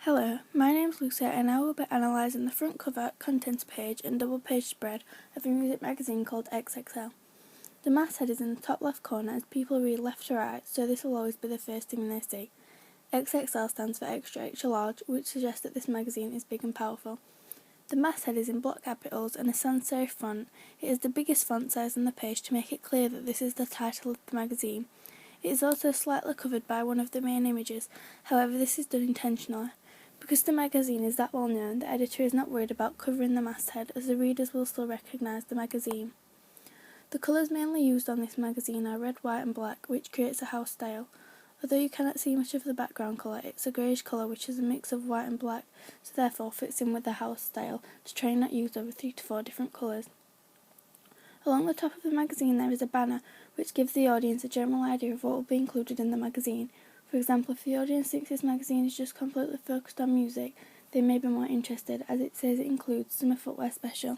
Hello, my name's Lucy and I will be analysing the front cover, contents page and double page spread of a music magazine called XXL. The masthead is in the top left corner as people read left to right, so this will always be the first thing they see. XXL stands for extra extra large, which suggests that this magazine is big and powerful. The masthead is in block capitals and a sans serif font. It is the biggest font size on the page to make it clear that this is the title of the magazine. It is also slightly covered by one of the main images, however this is done intentionally. Because the magazine is that well known, the editor is not worried about covering the masthead as the readers will still recognise the magazine. The colours mainly used on this magazine are red, white and black, which creates a house style. Although you cannot see much of the background colour, it's a greyish colour which is a mix of white and black, so therefore fits in with the house style to try and not use over 3 to 4 different colours. Along the top of the magazine there is a banner which gives the audience a general idea of what will be included in the magazine. For example, if the audience thinks this magazine is just completely focused on music, they may be more interested, as it says it includes summer footwear special.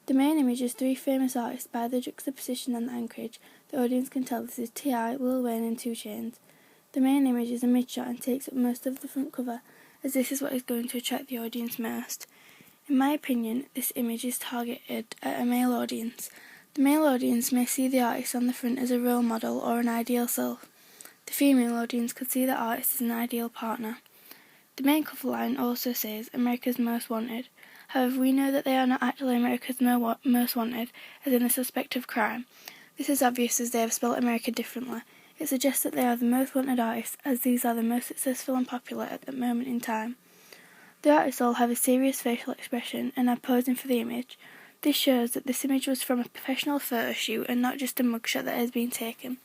The main image is 3 famous artists. By the juxtaposition and the anchorage, the audience can tell this is T.I., Lil Wayne and 2 Chainz. The main image is a mid-shot and takes up most of the front cover, as this is what is going to attract the audience most. In my opinion, this image is targeted at a male audience. The male audience may see the artist on the front as a role model or an ideal self. The female audience could see the artist as an ideal partner. The main cover line also says America's Most Wanted. However, we know that they are not actually America's Most Wanted, as in the suspect of crime. This is obvious as they have spelled America differently. It suggests that they are the most wanted artists, as these are the most successful and popular at that moment in time. The artists all have a serious facial expression and are posing for the image. This shows that this image was from a professional photo shoot and not just a mugshot that has been taken.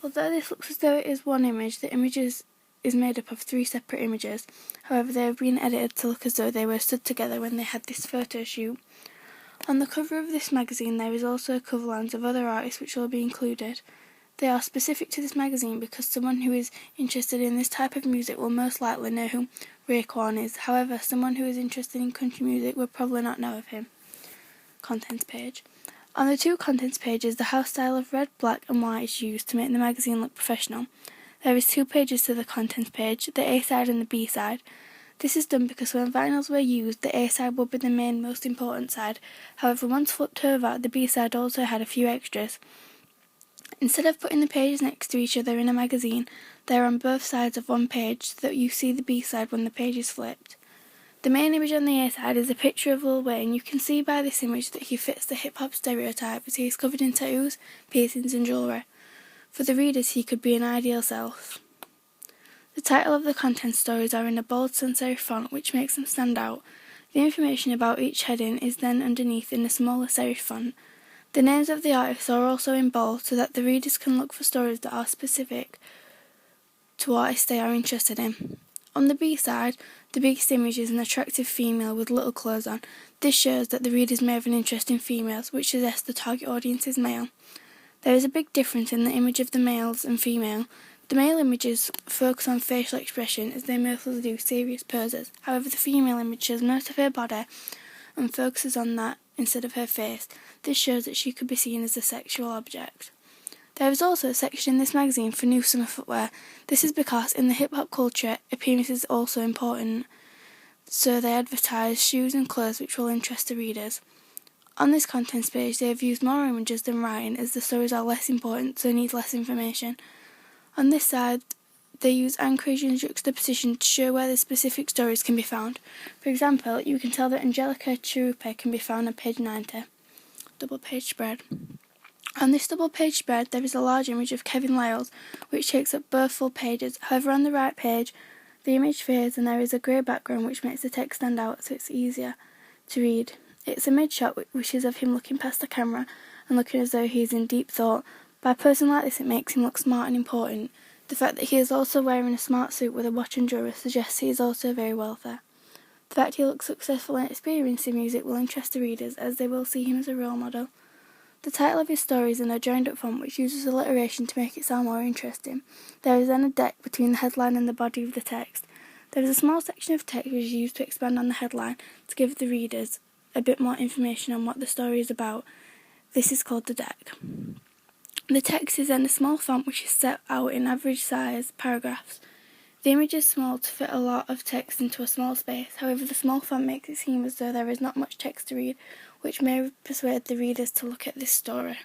Although this looks as though it is one image, the image is made up of 3 separate images. However, they have been edited to look as though they were stood together when they had this photo shoot. On the cover of this magazine there is also cover lines of other artists which will be included. They are specific to this magazine because someone who is interested in this type of music will most likely know who Raekwon is. However, someone who is interested in country music will probably not know of him. Contents page. On the 2 contents pages, the house style of red, black and white is used to make the magazine look professional. There is 2 pages to the contents page, the A side and the B side. This is done because when vinyls were used, the A side would be the main most important side. However, once flipped over, the B side also had a few extras. Instead of putting the pages next to each other in a magazine, they are on both sides of one page so that you see the B side when the page is flipped. The main image on the A side is a picture of Lil Wayne. You can see by this image that he fits the hip-hop stereotype as he is covered in tattoos, piercings and jewellery. For the readers, he could be an ideal self. The title of the content stories are in a bold sans serif font which makes them stand out. The information about each heading is then underneath in a smaller serif font. The names of the artists are also in bold so that the readers can look for stories that are specific to artists they are interested in. On the B side, the biggest image is an attractive female with little clothes on. This shows that the readers may have an interest in females, which suggests the target audience is male. There is a big difference in the image of the males and female. The male images focus on facial expression as they mostly do serious poses. However, the female image shows most of her body and focuses on that instead of her face. This shows that she could be seen as a sexual object. There is also a section in this magazine for new summer footwear. This is because in the hip-hop culture, appearance is also important, so they advertise shoes and clothes which will interest the readers. On this contents page, they have used more images than writing as the stories are less important, so need less information. On this side, they use anchorage and juxtaposition to show where the specific stories can be found. For example, you can tell that Angelica Chirupe can be found on page 90. Double page spread. On this double page spread, there is a large image of Kevin Liles, which takes up both full pages. However, on the right page, the image fades and there is a grey background which makes the text stand out so it's easier to read. It's a mid-shot which is of him looking past the camera and looking as though he is in deep thought. By posing like this, it makes him look smart and important. The fact that he is also wearing a smart suit with a watch and jewellery suggests he is also very wealthy. The fact he looks successful and experienced in music will interest the readers as they will see him as a role model. The title of his story is in a joined-up font which uses alliteration to make it sound more interesting. There is then a deck between the headline and the body of the text. There is a small section of text which is used to expand on the headline to give the readers a bit more information on what the story is about. This is called the deck. The text is in a small font which is set out in average size paragraphs. The image is small to fit a lot of text into a small space. However, the small font makes it seem as though there is not much text to read, which may persuade the readers to look at this story.